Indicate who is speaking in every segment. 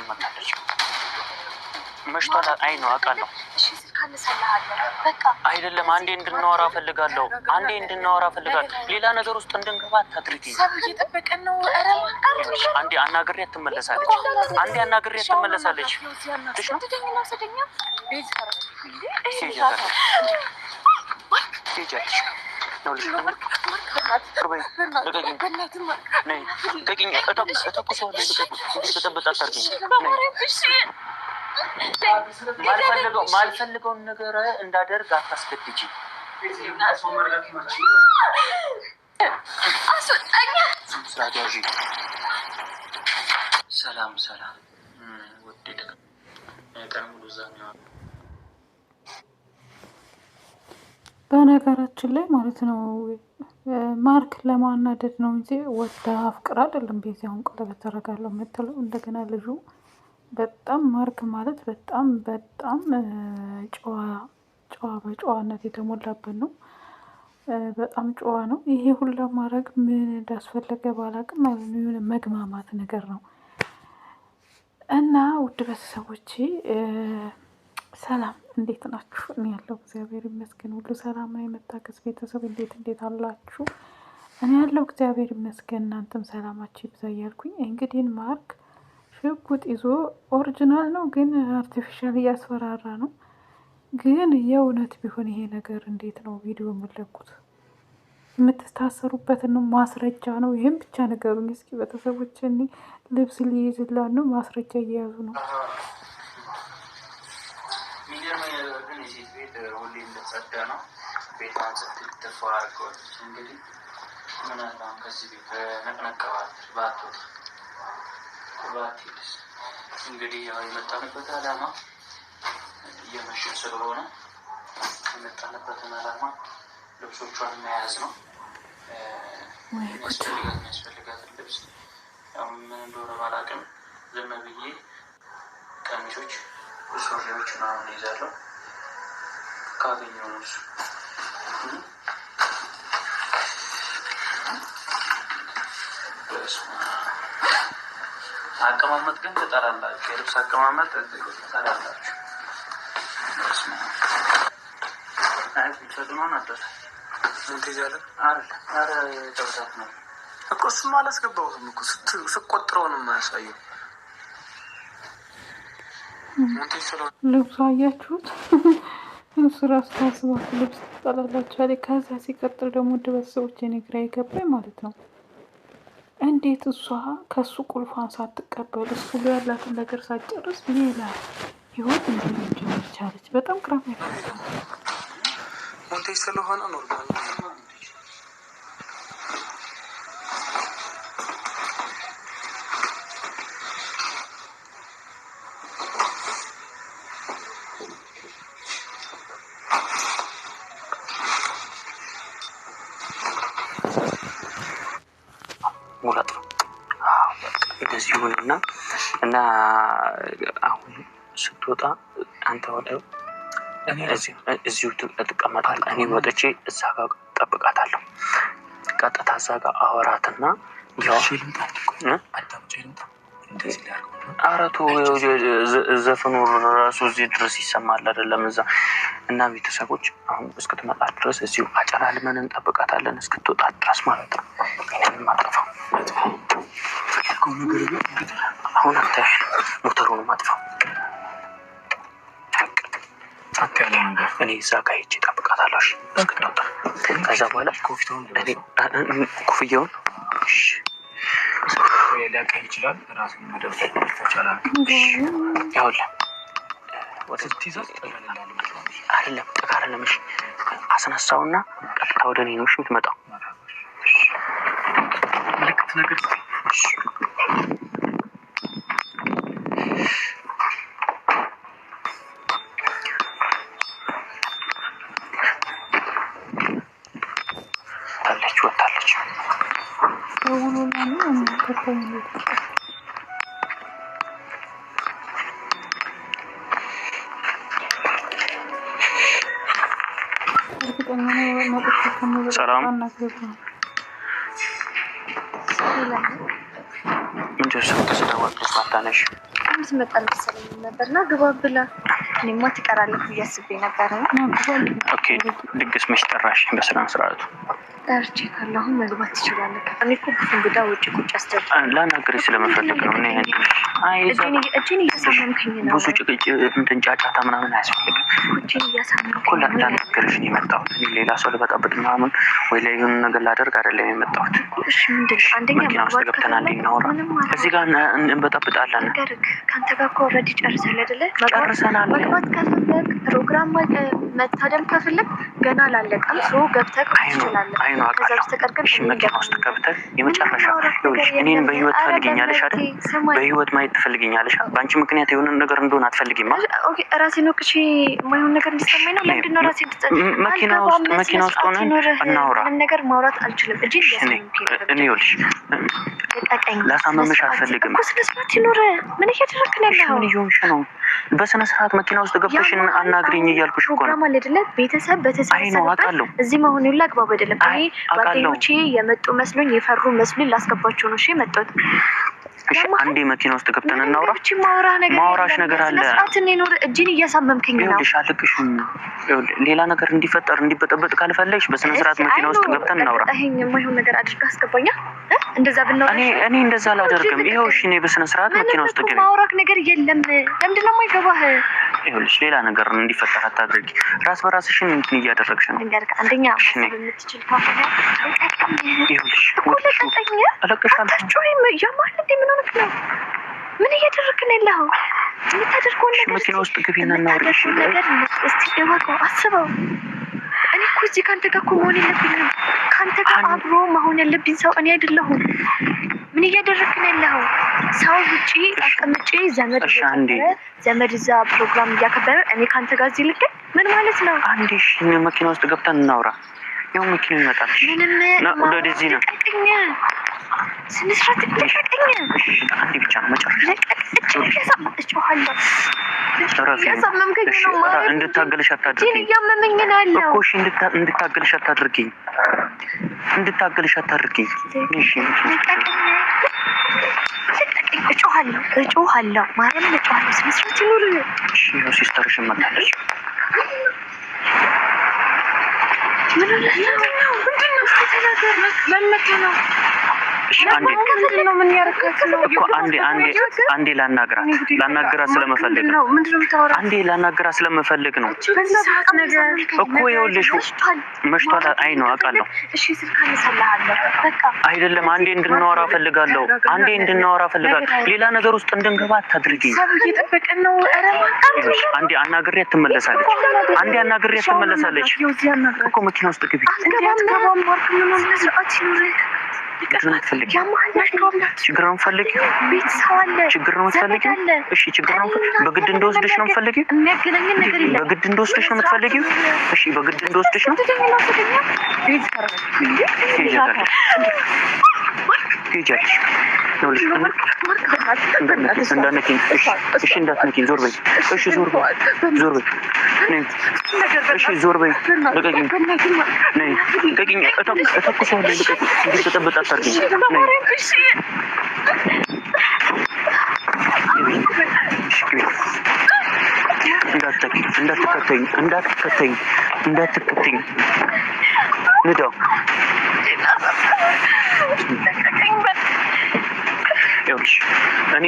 Speaker 1: መታለች። መሽቷል። አይ ነው አውቃለሁ።
Speaker 2: እሺ ስልክ አነሳልሃለሁ። በቃ
Speaker 1: አይደለም፣ አንዴ እንድናወራ ፈልጋለሁ። ሌላ ነገር ውስጥ እንድንገባ አታድርጊ።
Speaker 2: ሰብ እየጠበቀን ነው። ኧረ
Speaker 1: አንዴ አናግሬያት ትመለሳለች። ማልፈልገውን ነገር እንዳደርግ አታስገድጂ። ሰላም ወደደ
Speaker 3: በነገራችን ላይ ማለት ነው ማርክ ለማናደድ ነው እንጂ ወዳ አፍቅር አይደለም። ቤዛውን ቀለበት ተረጋለው የምትለው እንደገና ልጁ በጣም ማርክ ማለት በጣም ጨዋ በጨዋነት የተሞላበት ነው። በጣም ጨዋ ነው። ይሄ ሁላ ማድረግ ምን እንዳስፈለገ ባላቅም ማለት ነው የሆነ መግማማት ነገር ነው። እና ውድ ቤተሰቦቼ ሰላም እንዴት ናችሁ? እኔ ያለው እግዚአብሔር ይመስገን ሁሉ ሰላም ነው። የመታገስ ቤተሰብ እንዴት አላችሁ? እኔ ያለው እግዚአብሔር ይመስገን እናንተም ሰላማችሁ ይብዛ እያልኩኝ እንግዲህ ማርክ ሽጉጥ ይዞ ኦሪጂናል ነው ግን አርቲፊሻል እያስፈራራ ነው። ግን የእውነት ቢሆን ይሄ ነገር እንዴት ነው ቪዲዮ የምለቁት? የምትታሰሩበትን ነው ማስረጃ ነው። ይህም ብቻ ነገሩኝ እስኪ ቤተሰቦች። እኔ ልብስ ሊይዝላን ነው ማስረጃ እየያዙ ነው።
Speaker 1: ግን የሴት ቤት ሁሌ እንደጸዳ ነው። ቤቷን ስትተፋ አድርገዋለች። እንግዲህ ምን አለ አሁን ከዚህ ቤት ነቅነቀባት ባትሄድስ? እንግዲህ ያው የመጣንበት ዓላማ እየመሸ ስለሆነ የመጣንበትን ዓላማ ልብሶቿን መያዝ ነው። የሚያስፈልጋትን ልብስ ያው ምን እንደሆነ ባላውቅም ዝም ብዬ ቀሚሶች፣ ሱሪዎች ምናምን ይዛለሁ ካገኘሁ ነው እሱ አቀማመጥ ግን ትጠላላችሁ። የልብስ አቀማመጥ ትጠላላችሁ። ሰድኖን አደረ ትይዛለህ አረ ጠብታት ነው እኮ እሱማ አላስገባሁትም እኮ ስቆጥረው ነው የማያሳየው።
Speaker 3: ልብሱ አያችሁት? እሱ ራሱ ታስባችሁ ልብስ ትጠላላችሁ አለ። ከዛ ሲቀጥል ደግሞ ውድ ቤተሰቦች እኔ ግራ የገባኝ ማለት ነው እንዴት እሷ ከሱ ቁልፏን ሳትቀበል እሱ ጋር ያላትን ነገር ሳትጨርስ ሌላ ህይወት እንደሚጀምር ቻለች። በጣም ግራ ያጋባል።
Speaker 4: ሞንቴ ስለሆነ ኖርማል
Speaker 1: ሙላት ነው። እንደዚህ ሆነና እና አሁን ስትወጣ አንተ ወደ እዚሁ ትቀመጣለህ። እኔ ወጥቼ እዛ ጋር እጠብቃታለሁ። ቀጥታ እዛ ጋር አወራትና አረቱ ዘፈኑ ራሱ እዚህ ድረስ ይሰማል አይደለም? እዛ እና ቤተሰቦች አሁን እስክትመጣ ድረስ እዚሁ አጨላልመን እንጠብቃታለን እስክትወጣ ድረስ ማለት ነው። ይህንን ማጥፋው አሁን አታሽ ሞተሩን ማጥፋው። እኔ እዛ ጋር ሄጄ እጠብቃታለሁ እስክትወጣ። ከዛ በኋላ ኮፍያውን
Speaker 4: ሊያቀህ ይችላል። ራሱን መደብደብ ይቻላል።
Speaker 1: ይኸውልህ ወደ ትይዛት አይደለም ጠቃረ ለምሽ አስነሳውና ቀጥታ ወደ እኔ ነው የምትመጣው።
Speaker 4: ምልክት ነገር
Speaker 1: ወጣለች። ሰላም ምንድን ነው ተስደዋለች? ማታነሽ
Speaker 2: የምትመጣ መሰለኝ ነበርና ግባ ብላ እኔማ ትቀራለህ ብዬ አስቤ ነበር።
Speaker 1: ኦኬ ድግስ መች ጠራሽ? በስነ ስርዓቱ
Speaker 2: ጠርቼ ካለሁ መግባት ትችላለህ። እኔ እኮ ብዙ እንግዳ ውጭ ቁጭ አስደርግ
Speaker 1: ላናግርሽ ስለምፈልግ ነው።
Speaker 2: እጄን እያሳመምከኝ ነው።
Speaker 1: ብዙ ጭቅጭ እንትን ጫጫታ ምናምን አያስፈልግም።
Speaker 2: እጄን እያሳመምከኝ
Speaker 1: እኮ ላናግርሽ ነው የመጣሁት። እኔ ሌላ ሰው ልበጣበጥ ምናምን ወይ ላይ የሆነ ነገር ላደርግ አይደለም የመጣሁት።
Speaker 2: እሺ ምንድን ነው? አንደኛ
Speaker 1: መኪና ውስጥ ገብተን አንዴ እናውራ። እዚህ ጋር እንበጣበጣለን።
Speaker 2: ከአንተ ጋር እኮ ኦልሬዲ ጨርሰናል አይደለ?
Speaker 1: ጨርሰናል።
Speaker 2: መግባት ከፈለግ ፕሮግራም መታደም ከፈለግ ገና ላለቀም ሰው ገብተህ ትችላለህ። ከዛ በስተቀር ግን
Speaker 1: እሺ መኪና ውስጥ ገብተህ የመጨረሻ ይኸውልሽ፣ እኔን በህይወት ትፈልጊኛለሽ አይደል? በህይወት ማየት ትፈልጊኛለሽ። በአንቺ ምክንያት የሆነ ነገር እንደሆነ አትፈልጊም አይደል?
Speaker 2: ኦኬ ራሴን ወቅሽ የማይሆን ነገር እንዲሰማኝ ነው። ለምንድን ነው ራሴን
Speaker 1: መኪና ውስጥ ሆነን እናውራ።
Speaker 2: ምንም ነገር ማውራት አልችልም። እጄ
Speaker 1: እኔ ይኸውልሽ ላሳመምሽ አልፈልግም።
Speaker 2: ስነ ስርዓት ይኖር። ምን እያደረክ ነው ያለው?
Speaker 1: ምን እየሆንሽ ነው? በስነ ስርዓት መኪና ውስጥ ገብተሽ አናግሪኝ እያልኩሽ እኮ ነው።
Speaker 2: ፕሮግራም አለ አይደለ? ቤተሰብ በተሰበሰበበት እዚህ መሆን ይላ አግባብ አይደለም። እኔ ጓደኞቼ የመጡ መስሎኝ የፈሩ መስሎኝ ላስገባቸው ነው። እሺ የመጣሁት።
Speaker 1: እሺ አንዴ መኪና ውስጥ ገብተን እናውራ።
Speaker 2: ማውራሽ ነገር አለ። ስርዓትን ይኖር። እጄን እያሳመምከኝ ነው።
Speaker 1: ይኸውልሽ አልቅሽም። ሌላ ነገር እንዲፈጠር እንዲበጠበጥ ካልፈለግሽ በስነ ስርዓት መኪና ውስጥ ገብተን እናውራ።
Speaker 2: ይሄን የማይሆን ነገር አድርጋ አስገባኛ። እንደዛ ብናወራ
Speaker 1: እኔ እንደዛ አላደርግም። ይኸው እሺ እኔ በስነ ስርዓት መኪና ውስጥ ገቢ
Speaker 2: ማውራክ ነገር የለም። ለምንድን ነው የማይገባህ?
Speaker 1: ይኸውልሽ ሌላ ነገር እንዲፈጠር አታድርጊ። ራስ በራስሽን እንትን እያደረግሽ ነው።
Speaker 2: አንደኛ ማሰብ የምትችል ከሆነ
Speaker 1: ይኸውልሽ
Speaker 2: ለቀቀኝ። አለቀሻለሁ ያማል እንዴ? ምን ሆነክ ነው? ምን እያደረክ ነው ያለው? የምታደርገውን ነገር
Speaker 1: መኪና ውስጥ ግቢና እናውራ። እሺ
Speaker 2: ነገር እስቲ እወቀው፣ አስበው። እኔ እኮ እዚህ ከአንተ ጋር እኮ መሆን የለብኝም። ከአንተ ጋር አብሮ መሆን ያለብኝ ሰው እኔ አይደለሁም። ምን እያደረክ ነው ያለው? ሰው ውጪ አስቀምጬ ዘመድ እዛ ፕሮግራም እያከበረ እኔ ከአንተ ጋር እዚህ ልክ ምን ማለት ነው?
Speaker 1: አንዴ እሺ መኪና ውስጥ ገብተን እናውራ። ያው መኪናው ይመጣል።
Speaker 2: ምንም
Speaker 1: ወደዚህ ነው።
Speaker 2: ስነ ስርዓት ልቀቀኝ።
Speaker 1: አንዴ ብቻ ነው መጨረሻ። እንድታገልሽ አታድርጊኝ እኮ እሺ። እንድታገልሽ አታድርጊኝ። እሺ
Speaker 2: እጮሃለሁ። ማርያምን እጮሃለሁ። ስነ ስርዓት ይኑር።
Speaker 1: እሺ ነው ሲስተርሽ መጣለች።
Speaker 2: ምንድን ነው ተናገር።
Speaker 1: እሺ አንዴ ላናግራት ስለመፈለግ ነው። እኮ ይኸውልሽ መሽቷል። አይ ነው አውቃለሁ።
Speaker 2: እሺ ስልክ አነሳልሃለሁ። በቃ
Speaker 1: አይደለም አንዴ እንድናወራ ፈልጋለሁ። ሌላ ነገር ውስጥ እንድንገባ አታድርጊኝ።
Speaker 2: ሰብ እየጠበቀን ነው።
Speaker 1: አንዴ አናግሬያት ትመለሳለች። እኮ መኪና ውስጥ ግቢ። ችግር ነው የምትፈልጊው? ችግር ነው የምትፈልጊው? እሺ ችግር ነው። በግድ እንደወስድሽ ነው የምትፈልጊው? በግድ እንደወስድሽ ነው የምትፈልጊው? እሺ በግድ እንደወስድሽ ነው። ትሄጃለሽ። እንዳትነኪኝ። እሺ እንዳትነኪኝ። ዞር በይ። እሺ ዞር በይ። እሺ ዞር በይ። ልቀቂኝ። ነይ ልቀቂኝ። እተኩሰዋለሁ። ልቀቂኝ። እንድትጠበጥ አታድርጊኝ። እንዳትከተኝ። ንዳው። ይኸውልሽ እኔ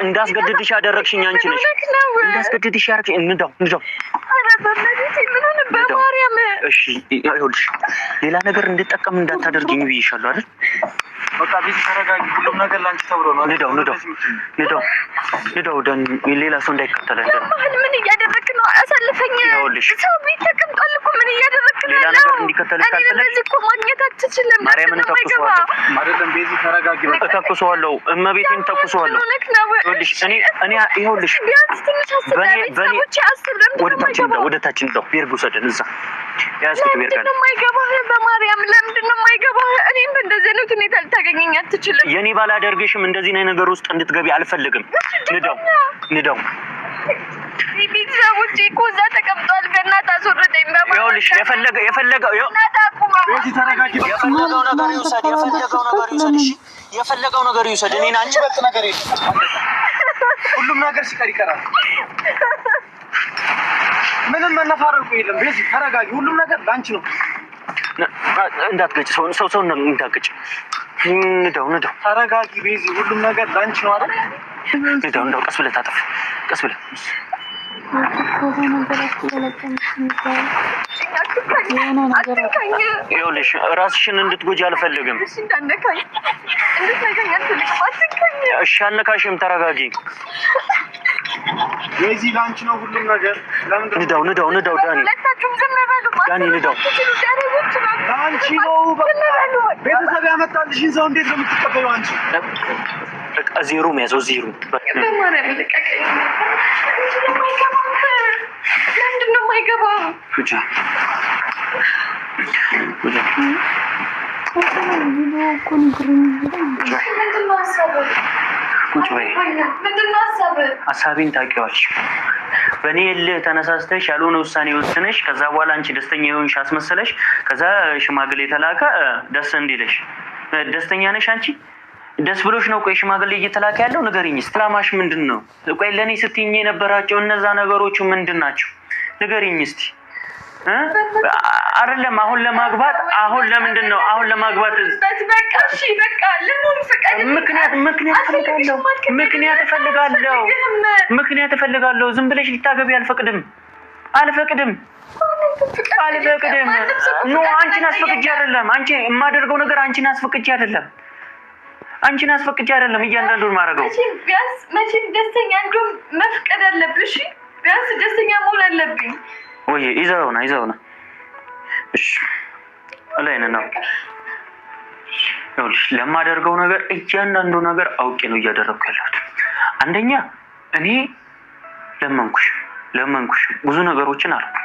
Speaker 1: እንዳስገድድሽ ያደረግሽኝ አንቺ ነሽ። እንዳስገድድሽ ያደረግሽኝ ንዳው። እሺ ይኸውልሽ ሌላ ነገር እንድጠቀም እንዳታደርጊኝ ብዬሻለሁ አይደል?
Speaker 4: በቃ ቤት ተረጋጊ። ሁሉም ነገር ላንቺ ተብሎ ነው።
Speaker 1: ንዳው ሌላ ሰው እንዳይከተለን።
Speaker 2: ምን እያደረክ ነው? አሳልፈኝ።
Speaker 1: ይኸውልሽ
Speaker 2: ሰው ቤት ተቀምጧል እኮ ምን እያደረክ ነው?
Speaker 1: ሌላ ነገር እንዲከተልሽ ካልፈለግሽ
Speaker 2: እኮ ማግኘት አትችልም።
Speaker 1: ማርያምን እተኩሰዋለሁ።
Speaker 4: አይደለም ቤት ተረጋጊ።
Speaker 1: እተኩሰዋለሁ። እመቤቴን እተኩሰዋለሁ። ይኸውልሽ እኔ ይኸውልሽ ወደ ታች እንደው ቤርግ ውሰደን እዛ ያስኩት ቤርግ አለ።
Speaker 2: በማርያም ለምንድን ነው የማይገባህ? እኔም በእንደዚህ አይነት ሁኔታ ልታገኘኝ አትችልም።
Speaker 1: የኔ ባላደርግሽም እንደዚህ ነው ነገር ውስጥ እንድትገቢ አልፈልግም። ንዳው
Speaker 2: ቤተሰቦቼ እኮ እዛ ተቀምጧል። በእናትህ አስወርደኝ።
Speaker 1: ይኸውልሽ የፈለገው ነገር ይውሰድ። እኔን አንቺ በልጥ ነገር የለም።
Speaker 4: ሁሉም ነገር ሲቀር ይቀራል። ምንም መነፋረቁ የለም። ቤዚ ተረጋጊ። ሁሉም ነገር ላንቺ ነው።
Speaker 1: እንዳትገጭ ሰው እንዳትገጭ። ንዳው
Speaker 4: ተረጋጊ ቤዚ። ሁሉም ነገር ላንቺ ነው አይደል?
Speaker 1: ንዳው ቀስ ብለህ ታጠፍ። ቀስ ብለህ ይኸውልሽ ራስሽን እንድትጎጂ አልፈልግም። እሺ አልነካሽም። ተረጋጊ
Speaker 4: ቤዚ። ላንቺ ነው ሁሉም ነገር።
Speaker 1: ንዳው ዳኒ ንዳው።
Speaker 4: ላንቺ ነው። ቤተሰብ ያመጣልሽን ሰው እንዴት ነው የምትቀበለው አንቺ?
Speaker 1: በቃ ዜሮ መያዘው ዜሮ።
Speaker 2: ለምንድን ነው የማይገባው?
Speaker 1: ቁጭ በይ። ሀሳቤን ታውቂዋለሽ። በእኔ እልህ ተነሳስተሽ ያልሆነ ውሳኔ ወስነሽ ከዛ በኋላ አንቺ ደስተኛ የሆንሽ አስመሰለሽ ከዛ ሽማግሌ የተላከ ደስ እንዲልሽ። ደስተኛ ነሽ አንቺ? ደስ ብሎሽ ነው? ቆይ ሽማግሌ እየተላከ ያለው ንገሪኝ። ሰላማሽ ምንድን ነው? ቆይ ለእኔ ስትይኝ የነበራቸው እነዛ ነገሮቹ ምንድን ናቸው? ንገሪኝ እስቲ። አይደለም አሁን ለማግባት ለምንድን ነው አሁን ለማግባት?
Speaker 2: በቃ እሺ በቃ ለምን ፈቃድ?
Speaker 1: ምክንያት እፈልጋለሁ። ዝም ብለሽ ልታገቢ አልፈቅድም። ኖ አንቺን አስፈቅጄ አይደለም። አንቺ የማደርገው ነገር አንቺን አስፈቅጄ አይደለም። እያንዳንዱን ማድረገው
Speaker 2: ቢያንስ መቼም ደስተኛ እንደውም መፍቀድ አለብሽ። ቢያንስ ደስተኛ መሆን አለብኝ።
Speaker 1: ወይ ይዘውና እሺ አላይነ ነው። ይኸውልሽ ለማደርገው ነገር እያንዳንዱ ነገር አውቄ ነው እያደረኩ ያለሁት። አንደኛ እኔ ለመንኩሽ ብዙ ነገሮችን አልኩ።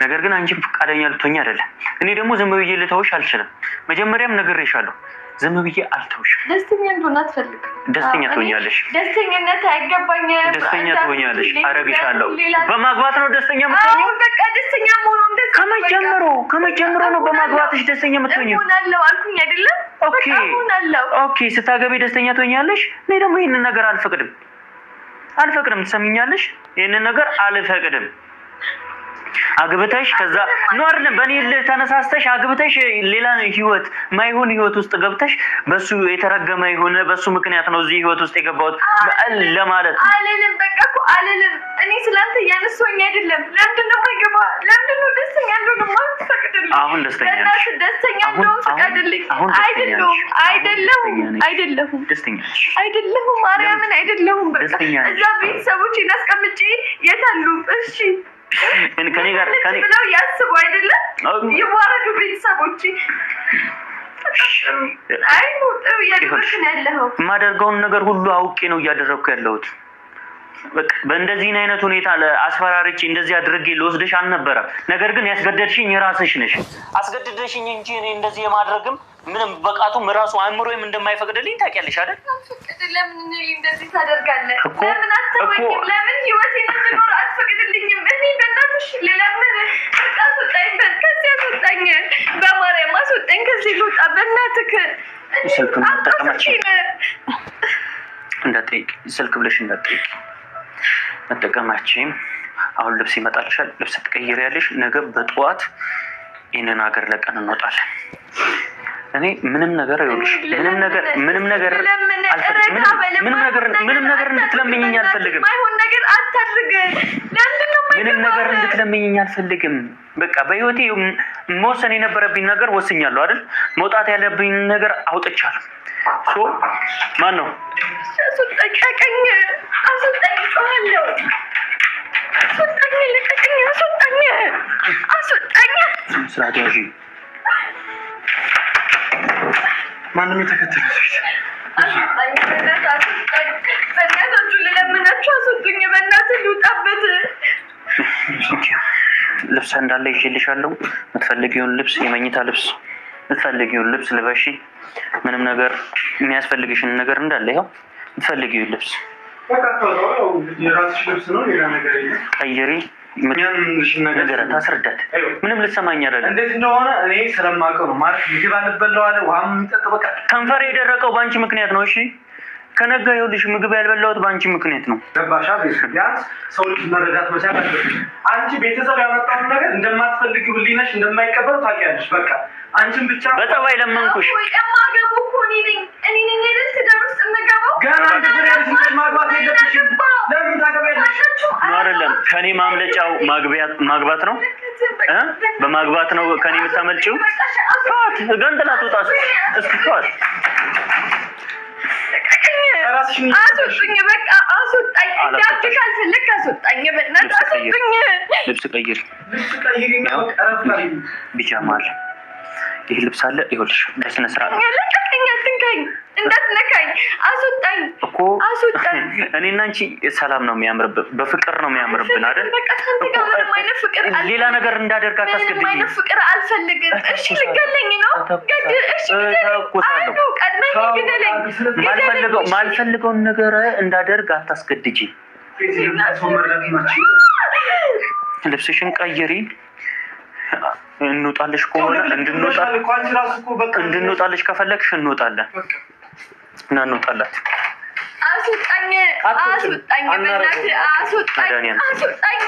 Speaker 1: ነገር ግን አንቺም ፈቃደኛ ልትሆኚ አይደለም። እኔ ደግሞ ዝም ብዬ ልተውሽ አልችልም። መጀመሪያም ነግሬሻለሁ። ዝም ብዬ አልተውሽም።
Speaker 2: ደስተኛ እንደሆነ አትፈልግ።
Speaker 1: ደስተኛ ትሆኛለሽ።
Speaker 2: ደስተኛነት አይገባኝም።
Speaker 1: ደስተኛ ትሆኛለሽ። አረግሻለሁ። በማግባት ነው ደስተኛ የምትሆኚው?
Speaker 2: በቃ ደስተኛ መሆኑ እንደዚህ
Speaker 1: ከመጀመሩ ነው በማግባትሽ ደስተኛ የምትሆኚው?
Speaker 2: ሆናለሁ አልኩኝ አይደለ?
Speaker 1: ኦኬ ስታገቢ ደስተኛ ትሆኛለሽ። እኔ ደግሞ ይሄንን ነገር አልፈቅድም። ትሰሚኛለሽ? ይሄንን ነገር አልፈቅድም። አግብተሽ ከዛ ነው አይደለም በእኔ ተነሳስተሽ አግብተሽ ሌላ ህይወት ማይሆን ህይወት ውስጥ ገብተሽ በሱ የተረገመ የሆነ በሱ ምክንያት ነው እዚህ ህይወት ውስጥ የገባሁት ለማለት ነው።
Speaker 2: አለለም በቃ እኮ አለለም። እኔ ስላንተ ያነሳኝ አይደለም። ለምንድን ነው የማይገባ? ለምንድን ነው ደስተኛ እንደሆነ ማትፈቅድልኝ?
Speaker 1: አሁን ደስተኛ ነሽ?
Speaker 2: ደስተኛ እንደሆነ ፈቅድልኝ። አይደለሁም ማርያምን አይደለሁም። በቃ እዛ ቤተሰቦቼን አስቀምጬ የት አሉ? እሺ
Speaker 1: ከኔ ጋር
Speaker 2: ብለው ያስቡ አይደለም? የዋረዱ ቤተሰቦች
Speaker 1: የማደርገውን ነገር ሁሉ አውቄ ነው እያደረግኩ ያለሁት። በቃ በእንደዚህ አይነት ሁኔታ አስፈራርቼ እንደዚህ አድርጌ ልወስድሽ አልነበረም። ነገር ግን ያስገደድሽኝ የራስሽ ነሽ። አስገድደሽኝ እንጂ እኔ እንደዚህ የማድረግም ምንም በቃቱም ራሱ አእምሮዬም እንደማይፈቅድልኝ ታውቂያለሽ አይደል?
Speaker 2: ለምን እኔ እንደዚህ ታደርጋለህ? ለምን አትወኝም? ለምን ህይወቴን እንድኖር አትፈቅድልኝም? እኔ በእናትሽ ለምን አስወጣኝ፣ ከዚህ አስወጣኝ፣ በማርያም አስወጣኝ፣ ከዚህ ልውጣ በእናትህ።
Speaker 1: ስልክ መጠቀማችን እንዳትጠይቂ፣ ስልክ ብለሽ እንዳትጠይቂ። መጠቀማችን አሁን ልብስ ይመጣልሻል፣ ልብስ ትቀይሪያለሽ። ነገ በጠዋት ይህንን ሀገር ለቀን እንወጣለን። እኔ ምንም ነገር ይኸውልሽ፣ ምንም ነገር እንድትለምኝኝ አልፈልግም። ምንም ነገር እንድትለምኝኝ አልፈልግም። በቃ በህይወቴ መወሰን የነበረብኝ ነገር ወስኛለሁ አይደል? መውጣት ያለብኝ ነገር አውጥቻለሁ። ማን ነው? አስወጣኝ።
Speaker 4: ማንም የተከተለሽ
Speaker 2: በእናታችሁ ልለምናችሁ አስወጡኝ። በእናትህ ልውጣበት።
Speaker 1: ልብስ እንዳለ ይዤልሻለሁ። የምትፈልጊውን ልብስ፣ የመኝታ ልብስ፣ የምትፈልጊውን ልብስ ልበሺ። ምንም ነገር የሚያስፈልግሽን ነገር እንዳለ ይኸው የምትፈልጊውን ልብስ
Speaker 4: የራስሽ ልብስ ነው። ሌላ ነገር የለም።
Speaker 1: ቀይሪ። ነገር ታስረዳት። ምንም ልትሰማኝ አይደለም።
Speaker 4: እንዴት እንደሆነ እኔ ስለማውቀው ነው። ማለት ምግብ አልበላው አለ ውሃም የሚጠጣው በቃ
Speaker 1: ከንፈሬ የደረቀው በአንቺ ምክንያት ነው። እሺ ከነጋ ይኸውልሽ ምግብ ያልበላሁት በአንቺ ምክንያት ነው።
Speaker 4: ገባሻ? ቢያንስ ሰው ልጅ መረዳት መቻል አለብሽ። አንቺ ቤተሰብ ያመጣውን ነገር እንደማትፈልጊው ህሊናሽ እንደማይቀበል ታውቂያለሽ። በቃ አንቺን ብቻ
Speaker 1: በጠባይ ለመንኩሽ።
Speaker 2: የማገቡ እኮ እኔ ነኝ አይደል? ትዳር ውስጥ የምገባው
Speaker 4: ገና አንቺ ፍሬ ልጅ ማግባት የለብሽም። ለምን ታገቢያለሽ?
Speaker 1: አይደለም ከኔ ማምለጫው ማግባት ነው። በማግባት ነው ከኔ የምታመልጪው። ፋት ገንጥላ ትውጣስ እስኪ ፋት
Speaker 2: አስወጡኝ፣ በቃ አስወጣኝ። እንዳትሽ አልፈልግ አስወጣኝ። በእናትህ አስወጡኝ።
Speaker 1: ልብስ ቀይሪ ነው ቢጃማ አለ። ይሄ ልብስ አለ። ይኸውልሽ በስነ ስርዓት
Speaker 2: ለቀቀኝ፣ አትንካኝ፣ እንዳትነካኝ። አስወጣኝ
Speaker 1: እኮ
Speaker 2: አስወጣኝ።
Speaker 1: እኔና አንቺ ሰላም ነው የሚያምርብን፣ በፍቅር ነው የሚያምርብን አይደል?
Speaker 2: በቃ ካንተ ጋር ምንም አይነት ፍቅር
Speaker 1: ሌላ ነገር እንዳደርግ አታስገድጂኝ።
Speaker 2: ምንም አይነት ፍቅር አልፈልግም። እሺ ልገለኝ ነው? ገድል። እሺ ግደለኝ። ቀድመኝ ግደለኝ።
Speaker 1: ማልፈልገውን ነገር እንዳደርግ አታስገድጂኝ። ልብስሽን ቀይሪ። እንውጣለሽ ከሆነ እንድንወጣለሽ ከፈለግሽ እንወጣለን እና እንወጣለን።
Speaker 2: አስወጣኝ፣ አስወጣኝ፣ በእናትህ አስወጣኝ፣ አስወጣኝ፣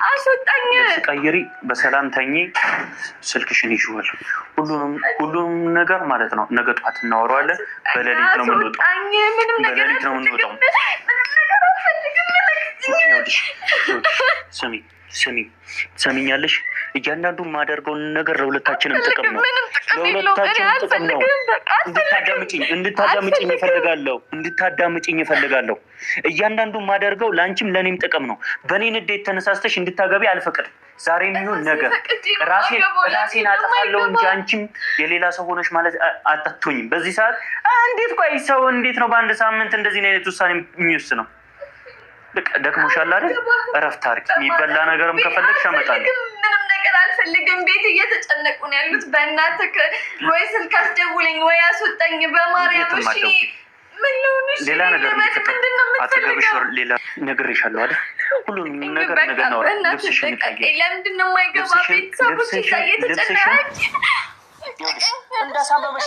Speaker 2: አስወጣኝ።
Speaker 1: ቀይሪ፣ በሰላም ተኚ። ስልክሽን ይዤዋል። ሁሉንም ነገር ማለት ነው። ነገ ጠዋት እናወራዋለን። በሌሊት ነው የምንወጣው። በሌሊት ነው የምንወጣው። ስሚ ሰሚኛለሽ? እያንዳንዱ የማደርገውን ነገር ለሁለታችንም ጥቅም ነው። ለሁለታችንም ጥቅም ነው። እንድታዳምጪኝ እፈልጋለሁ። እያንዳንዱ የማደርገው ለአንቺም ለእኔም ጥቅም ነው። በእኔ ንዴት ተነሳስተሽ እንድታገቢ አልፈቅድም። ዛሬ የሚሆን ነገር ራሴን አጠፋለሁ እንጂ አንቺም የሌላ ሰው ሆነሽ ማለት አታቶኝም። በዚህ ሰዓት እንዴት ቆይ ሰው እንዴት ነው በአንድ ሳምንት እንደዚህ አይነት ውሳኔ የሚወስነው? ደክሞሻል አይደል? እረፍት አድርጊ። የሚበላ ነገርም ከፈለግሽ አመጣለሁ።
Speaker 2: ምንም ነገር አልፈልግም። ቤት እየተጨነቁ ነው ያሉት። በእናትህ ወይ ስልክ አስደውለኝ ወይ አስወጣኝ። በማርያም እሺ። ምን ልሆንሽ?
Speaker 1: ሌላ ነገር አጠገብሽ ሌላ ነግሬሻለሁ አይደል? ሁሉንም ነገር ነገር ነው። ልብስሽን ቀይሪ።
Speaker 2: ለምንድን ነው የማይገባ? ቤተሰቦች እየተጨነቁ እንዳሳመመሽ